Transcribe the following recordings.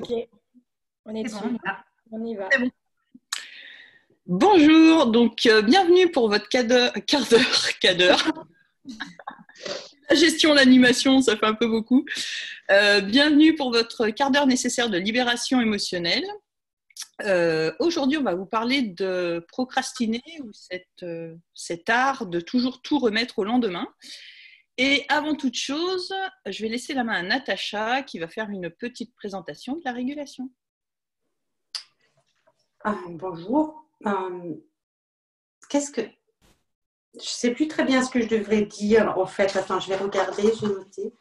Ok, on est C'est bon, dessus. on y va. On y va. C'est bon. Bonjour, donc bienvenue pour votre quart d'heure. La gestion, l'animation, ça fait un peu beaucoup. Bienvenue pour votre quart d'heure nécessaire de libération émotionnelle. Aujourd'hui, on va vous parler de procrastiner ou cet art de toujours tout remettre au lendemain. Et avant toute chose, je vais laisser la main à Natacha qui va faire une petite présentation de la régulation. Bonjour. Je ne sais plus très bien ce que je devrais dire en fait. Attends, je vais regarder, je vais noter.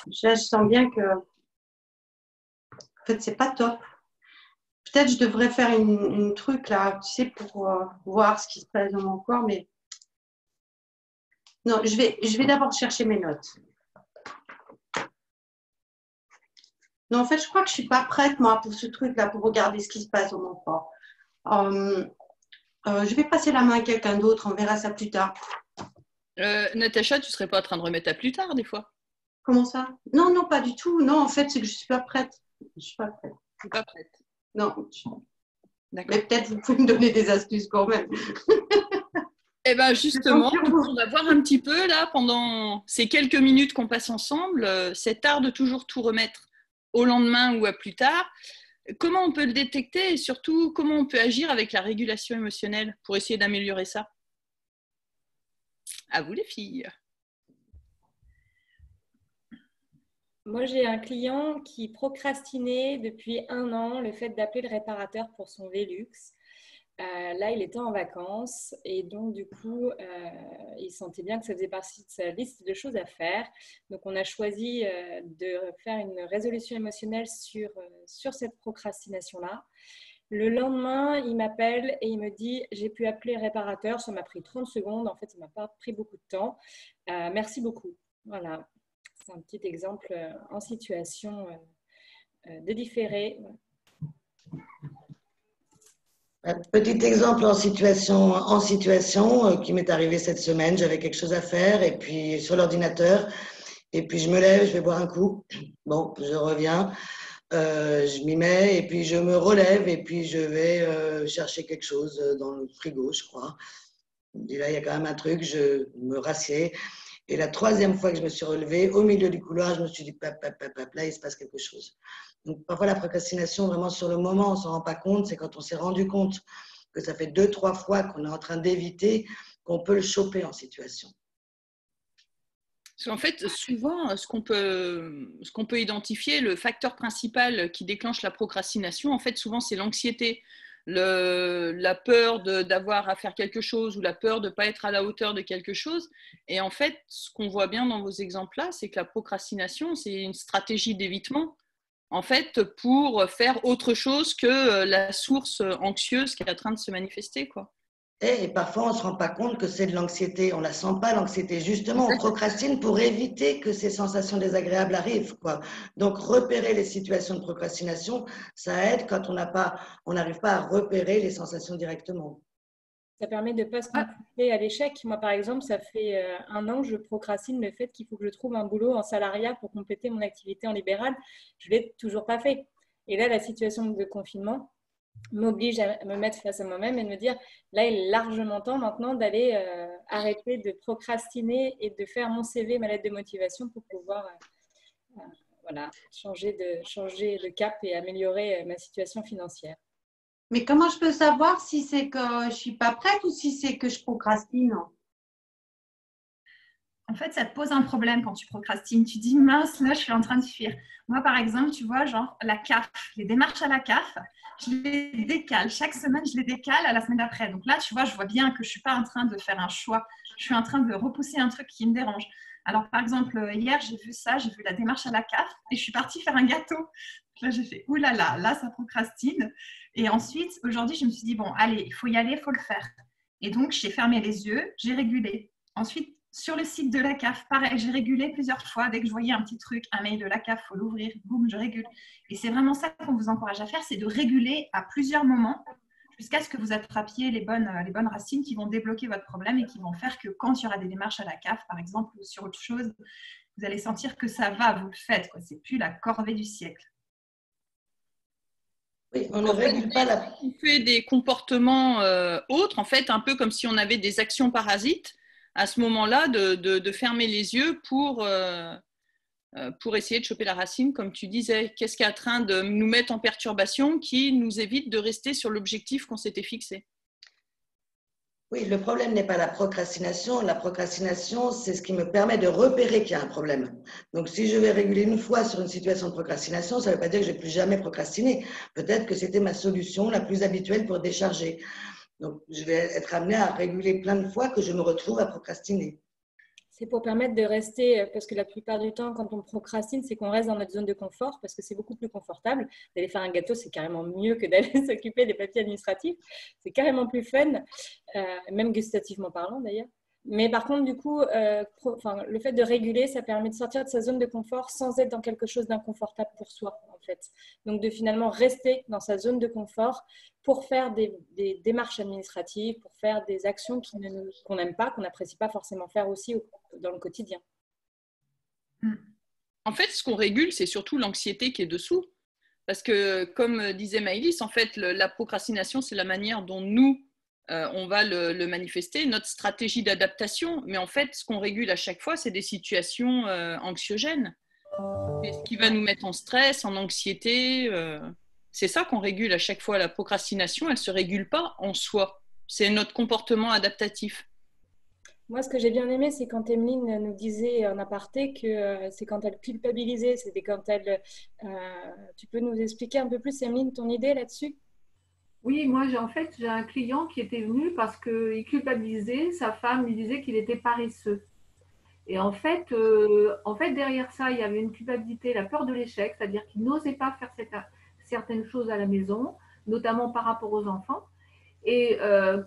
Je sens bien que en fait, c'est pas top. Peut-être je devrais faire une truc là, tu sais, pour voir ce qui se passe dans mon corps, mais non, je vais d'abord chercher mes notes. Non, en fait, je crois que je ne suis pas prête, moi, pour ce truc-là, pour regarder ce qui se passe dans mon corps. Je vais passer la main à quelqu'un d'autre, on verra ça plus tard. Natacha, tu ne serais pas en train de remettre à plus tard des fois? Comment ça? Non, non, pas du tout. Non, en fait, c'est que je ne suis pas prête. Je ne suis pas prête. Je suis pas prête. Non. D'accord. Mais peut-être vous pouvez me donner des astuces quand même. Eh bien justement, on va voir un petit peu là, pendant ces quelques minutes qu'on passe ensemble, cet art de toujours tout remettre au lendemain ou à plus tard. Comment on peut le détecter et surtout, comment on peut agir avec la régulation émotionnelle pour essayer d'améliorer ça? À vous les filles. Moi, j'ai un client qui procrastinait depuis 1 an le fait d'appeler le réparateur pour son Velux. Là, il était en vacances et donc, du coup, il sentait bien que ça faisait partie de sa liste de choses à faire. Donc, on a choisi de faire une résolution émotionnelle sur cette procrastination-là. Le lendemain, il m'appelle et il me dit « J'ai pu appeler le réparateur, ça m'a pris 30 secondes. En fait, ça ne m'a pas pris beaucoup de temps. Merci beaucoup. » Voilà, c'est un petit exemple en situation de différé. Un petit exemple en situation qui m'est arrivé cette semaine. J'avais quelque chose à faire et puis sur l'ordinateur. Et puis je me lève, je vais boire un coup. Bon, je reviens, je m'y mets et puis je me relève et puis je vais chercher quelque chose dans le frigo, je crois. Et là, il y a quand même un truc, je me rassieds. Et la troisième fois que je me suis relevée, au milieu du couloir, je me suis dit, là, il se passe quelque chose. Donc, parfois, la procrastination, vraiment sur le moment, on ne s'en rend pas compte. C'est quand on s'est rendu compte que ça fait 2-3 fois qu'on est en train d'éviter qu'on peut le choper en situation. Parce qu'en fait, souvent, ce qu'on peut identifier, le facteur principal qui déclenche la procrastination, en fait, souvent, c'est l'anxiété. La peur d'avoir à faire quelque chose ou la peur de ne pas être à la hauteur de quelque chose. Et en fait, ce qu'on voit bien dans vos exemples-là, c'est que la procrastination, c'est une stratégie d'évitement, en fait, pour faire autre chose que la source anxieuse qui est en train de se manifester, quoi. Et parfois, on ne se rend pas compte que c'est de l'anxiété. On ne la sent pas, l'anxiété. Justement, on procrastine pour éviter que ces sensations désagréables arrivent, quoi. Donc, repérer les situations de procrastination, ça aide quand on n'arrive pas à repérer les sensations directement. Ça permet de ne pas se confronter à l'échec. Moi, par exemple, ça fait 1 an que je procrastine le fait qu'il faut que je trouve un boulot en salariat pour compléter mon activité en libéral. Je ne l'ai toujours pas fait. Et là, la situation de confinement m'oblige à me mettre face à moi-même et de me dire, là, il est largement temps maintenant d'aller arrêter de procrastiner et de faire mon CV, ma lettre de motivation pour pouvoir voilà, changer de cap et améliorer ma situation financière. Mais comment je peux savoir si c'est que je ne suis pas prête ou si c'est que je procrastine? En fait, ça te pose un problème quand tu procrastines. Tu dis, mince, là, je suis en train de fuir. Moi, par exemple, tu vois, genre la CAF, les démarches à la CAF, je les décale. Chaque semaine, je les décale à la semaine d'après. Donc là, tu vois, je vois bien que je ne suis pas en train de faire un choix. Je suis en train de repousser un truc qui me dérange. Alors, par exemple, hier, j'ai vu ça, j'ai vu la démarche à la CAF et je suis partie faire un gâteau. Là, j'ai fait, oulala, là, ça procrastine. Et ensuite, aujourd'hui, je me suis dit, bon, allez, il faut y aller, il faut le faire. Et donc, j'ai fermé les yeux, j'ai régulé. Ensuite, sur le site de la CAF, pareil, j'ai régulé plusieurs fois. Dès que je voyais un petit truc, un mail de la CAF, il faut l'ouvrir, boum, je régule. Et c'est vraiment ça qu'on vous encourage à faire, c'est de réguler à plusieurs moments jusqu'à ce que vous attrapiez les bonnes racines qui vont débloquer votre problème et qui vont faire que quand il y aura des démarches à la CAF, par exemple, ou sur autre chose, Vous allez sentir que ça va, vous le faites. Ce n'est plus la corvée du siècle. Oui, on ne régule pas la... On fait des comportements autres, en fait, un peu comme si on avait des actions parasites. À ce moment-là, de fermer les yeux pour essayer de choper la racine, comme tu disais. Qu'est-ce qui est en train de nous mettre en perturbation qui nous évite de rester sur l'objectif qu'on s'était fixé? Oui, le problème n'est pas la procrastination. La procrastination, c'est ce qui me permet de repérer qu'il y a un problème. Donc, si je vais réguler une fois sur une situation de procrastination, ça ne veut pas dire que je ne vais plus jamais procrastiner. Peut-être que c'était ma solution la plus habituelle pour décharger. Donc, je vais être amenée à réguler plein de fois que je me retrouve à procrastiner. C'est pour permettre de rester, parce que la plupart du temps, quand on procrastine, c'est qu'on reste dans notre zone de confort, parce que c'est beaucoup plus confortable. D'aller faire un gâteau, c'est carrément mieux que d'aller s'occuper des papiers administratifs. C'est carrément plus fun, même gustativement parlant d'ailleurs. Mais par contre, du coup, le fait de réguler, ça permet de sortir de sa zone de confort sans être dans quelque chose d'inconfortable pour soi, en fait. Donc, de finalement rester dans sa zone de confort pour faire des démarches administratives, pour faire des actions qu'on n'aime pas, qu'on n'apprécie pas forcément faire aussi dans le quotidien. En fait, ce qu'on régule, c'est surtout l'anxiété qui est dessous. Parce que, comme disait Maëlys, en fait, la procrastination, c'est la manière dont nous, on va le manifester, notre stratégie d'adaptation. Mais en fait, ce qu'on régule à chaque fois, c'est des situations anxiogènes. Et ce qui va nous mettre en stress, en anxiété. C'est ça qu'on régule à chaque fois. La procrastination, elle ne se régule pas en soi. C'est notre comportement adaptatif. Moi, ce que j'ai bien aimé, c'est quand Emeline nous disait en aparté que c'est quand elle culpabilisait, c'était quand elle... tu peux nous expliquer un peu plus, Emeline, ton idée là-dessus? Oui, moi, j'ai un client qui était venu parce qu'il culpabilisait, sa femme lui disait qu'il était paresseux. Et en fait, derrière ça, il y avait une culpabilité, la peur de l'échec, c'est-à-dire qu'il n'osait pas faire certaines choses à la maison, notamment par rapport aux enfants. Et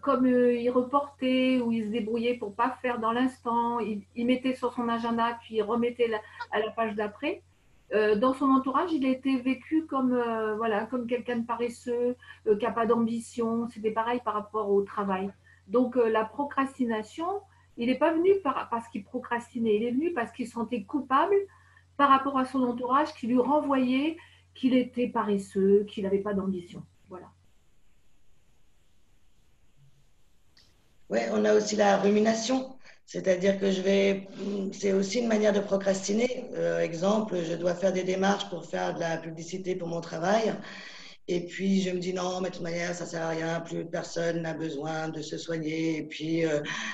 comme il reportait ou il se débrouillait pour ne pas faire dans l'instant, il mettait sur son agenda, puis il remettait à la page d'après. Dans son entourage, il a été vécu comme quelqu'un de paresseux, qui n'a pas d'ambition. C'était pareil par rapport au travail. Donc, la procrastination, il n'est pas venu parce qu'il procrastinait, il est venu parce qu'il se sentait coupable par rapport à son entourage qui lui renvoyait qu'il était paresseux, qu'il n'avait pas d'ambition. Voilà. Oui, on a aussi la rumination, c'est-à-dire que c'est aussi une manière de procrastiner. Exemple, je dois faire des démarches pour faire de la publicité pour mon travail. Et puis, je me dis non, mais de toute manière, ça ne sert à rien, plus personne n'a besoin de se soigner, et puis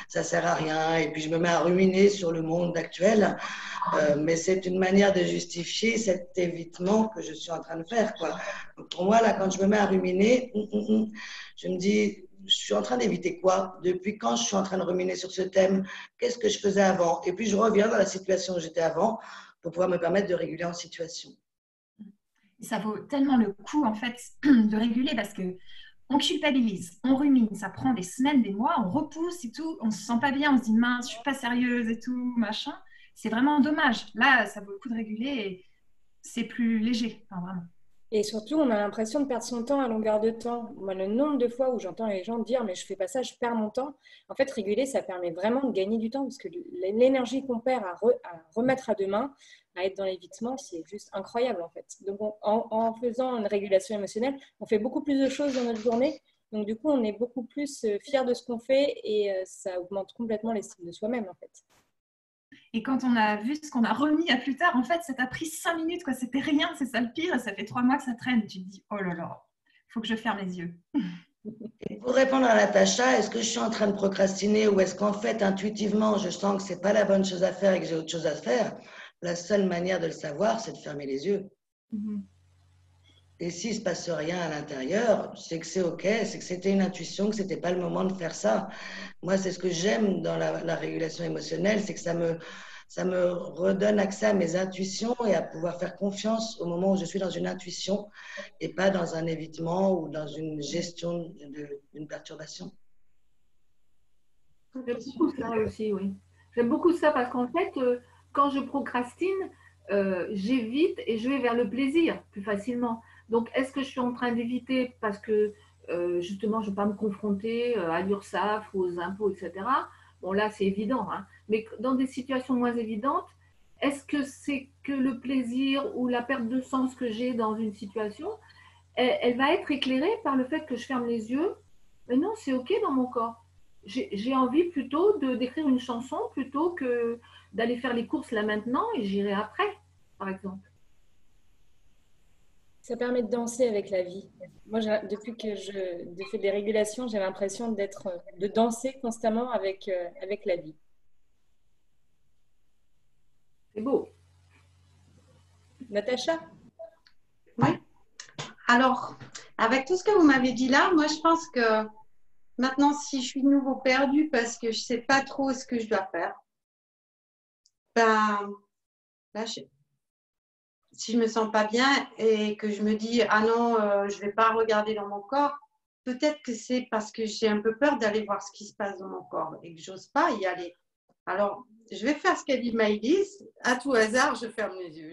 ça ne sert à rien. Et puis, je me mets à ruminer sur le monde actuel. Mais c'est une manière de justifier cet évitement que je suis en train de faire, quoi. Donc, pour moi, là, quand je me mets à ruminer, je me dis, je suis en train d'éviter quoi? Depuis quand je suis en train de ruminer sur ce thème? Qu'est-ce que je faisais avant? Et puis, je reviens dans la situation où j'étais avant pour pouvoir me permettre de réguler en situation. Ça vaut tellement le coup, en fait, de réguler parce que on culpabilise, on rumine, ça prend des semaines, des mois, on repousse et tout, on se sent pas bien, on se dit mince, je suis pas sérieuse et tout, machin. C'est vraiment dommage. Là, ça vaut le coup de réguler et c'est plus léger, enfin, vraiment. Et surtout, on a l'impression de perdre son temps à longueur de temps. Moi, le nombre de fois où j'entends les gens dire « mais je fais pas ça, je perds mon temps », en fait, réguler, ça permet vraiment de gagner du temps parce que l'énergie qu'on perd à remettre à demain, à être dans l'évitement, c'est juste incroyable en fait. Donc, en faisant une régulation émotionnelle, on fait beaucoup plus de choses dans notre journée. Donc, du coup, on est beaucoup plus fiers de ce qu'on fait et ça augmente complètement l'estime de soi-même en fait. Et quand on a vu ce qu'on a remis à plus tard, en fait, ça t'a pris 5 minutes, quoi. C'était rien, c'est ça le pire. Et ça fait 3 mois que ça traîne. Et tu te dis, oh là là, il faut que je ferme les yeux. Et pour répondre à Natacha, est-ce que je suis en train de procrastiner ou est-ce qu'en fait, intuitivement, je sens que ce n'est pas la bonne chose à faire et que j'ai autre chose à faire? La seule manière de le savoir, c'est de fermer les yeux. Et s'il ne se passe rien à l'intérieur, c'est que c'est OK, c'est que c'était une intuition, que ce n'était pas le moment de faire ça. Moi, c'est ce que j'aime dans la régulation émotionnelle, c'est que ça me redonne accès à mes intuitions et à pouvoir faire confiance au moment où je suis dans une intuition et pas dans un évitement ou dans une gestion d'une perturbation. J'aime beaucoup ça aussi, oui. J'aime beaucoup ça parce qu'en fait, quand je procrastine, j'évite et je vais vers le plaisir plus facilement. Donc, est-ce que je suis en train d'éviter parce que justement, je ne veux pas me confronter à l'URSSAF ou aux impôts, etc. Bon, là, c'est évident. Hein. Mais dans des situations moins évidentes, est-ce que c'est que le plaisir ou la perte de sens que j'ai dans une situation, elle va être éclairée par le fait que je ferme les yeux? Mais non, c'est OK dans mon corps. J'ai envie plutôt d'écrire une chanson plutôt que d'aller faire les courses là maintenant et j'irai après, par exemple. Ça permet de danser avec la vie. Moi, depuis que je fais des régulations, j'ai l'impression de danser constamment avec la vie. C'est beau. Natacha? Oui. Alors, avec tout ce que vous m'avez dit là, moi, je pense que maintenant, si je suis de nouveau perdue parce que je ne sais pas trop ce que je dois faire, ben, là, si je ne me sens pas bien et que je me dis, ah non, je ne vais pas regarder dans mon corps, peut-être que c'est parce que j'ai un peu peur d'aller voir ce qui se passe dans mon corps et que j'ose pas y aller. Alors, je vais faire ce qu'a dit Maëlys. À tout hasard, je ferme les yeux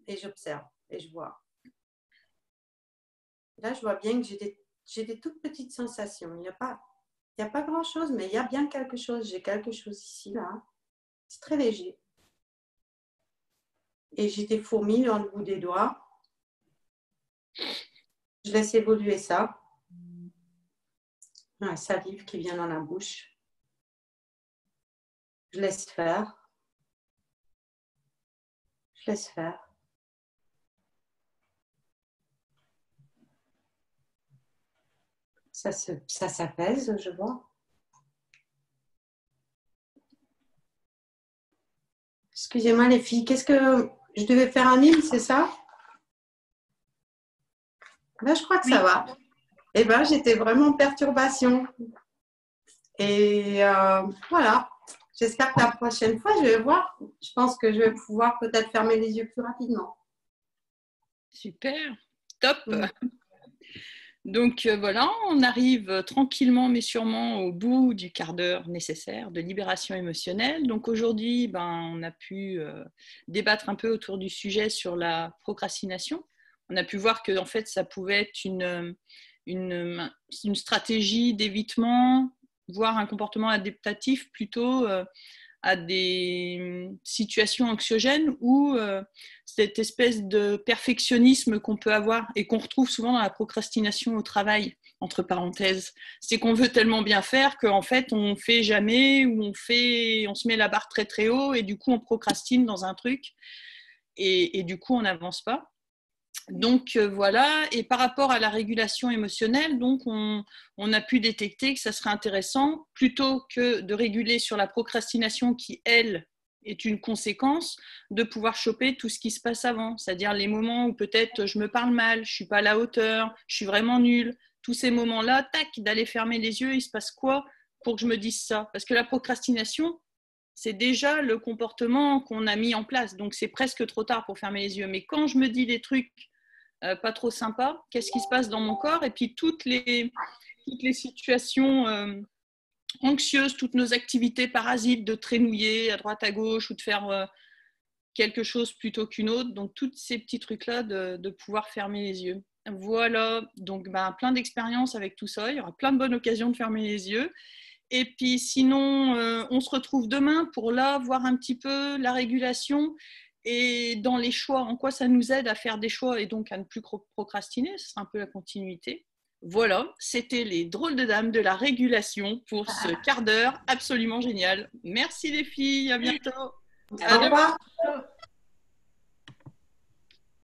et j'observe et je vois. Là, je vois bien que j'ai des toutes petites sensations. Il n'y a pas grand-chose, mais il y a bien quelque chose. J'ai quelque chose ici, là. C'est très léger. Et j'ai des fourmis dans le bout des doigts. Je laisse évoluer ça. La salive qui vient dans la bouche. Je laisse faire. Je laisse faire. Ça s'apaise, je vois. Excusez-moi les filles, qu'est-ce que je devais faire un mime, c'est ça? Ben, je crois que ça va. Eh ben, j'étais vraiment en perturbation. Et voilà. J'espère que la prochaine fois, je vais voir. Je pense que je vais pouvoir peut-être fermer les yeux plus rapidement. Super, top. Donc voilà, on arrive tranquillement mais sûrement au bout du quart d'heure nécessaire de libération émotionnelle. Donc aujourd'hui, on a pu débattre un peu autour du sujet sur la procrastination. On a pu voir que en fait, ça pouvait être une stratégie d'évitement, voire un comportement adaptatif plutôt à des situations anxiogènes ou cette espèce de perfectionnisme qu'on peut avoir et qu'on retrouve souvent dans la procrastination au travail, entre parenthèses. C'est qu'on veut tellement bien faire qu'en fait, on ne fait jamais ou on se met la barre très très haut et du coup, on procrastine dans un truc et du coup, on n'avance pas. Donc voilà, et par rapport à la régulation émotionnelle, donc on a pu détecter que ça serait intéressant, plutôt que de réguler sur la procrastination qui, elle, est une conséquence, de pouvoir choper tout ce qui se passe avant, c'est-à-dire les moments où peut-être je me parle mal, je ne suis pas à la hauteur, je suis vraiment nulle, tous ces moments-là, tac, d'aller fermer les yeux, il se passe quoi pour que je me dise ça? Parce que la procrastination, c'est déjà le comportement qu'on a mis en place, donc c'est presque trop tard pour fermer les yeux. Mais quand je me dis des trucs pas trop sympa, qu'est-ce qui se passe dans mon corps? Et puis toutes les situations anxieuses, toutes nos activités parasites de traînouiller à droite à gauche ou de faire quelque chose plutôt qu'une autre. Donc tous ces petits trucs-là de pouvoir fermer les yeux. Voilà, donc plein d'expériences avec tout ça. Il y aura plein de bonnes occasions de fermer les yeux. Et puis sinon, on se retrouve demain pour là voir un petit peu la régulation et dans les choix, en quoi ça nous aide à faire des choix et donc à ne plus procrastiner. Ce sera un peu la continuité. Voilà, c'était les drôles de dames de la régulation pour ce quart d'heure absolument génial. Merci les filles, à bientôt. Au revoir.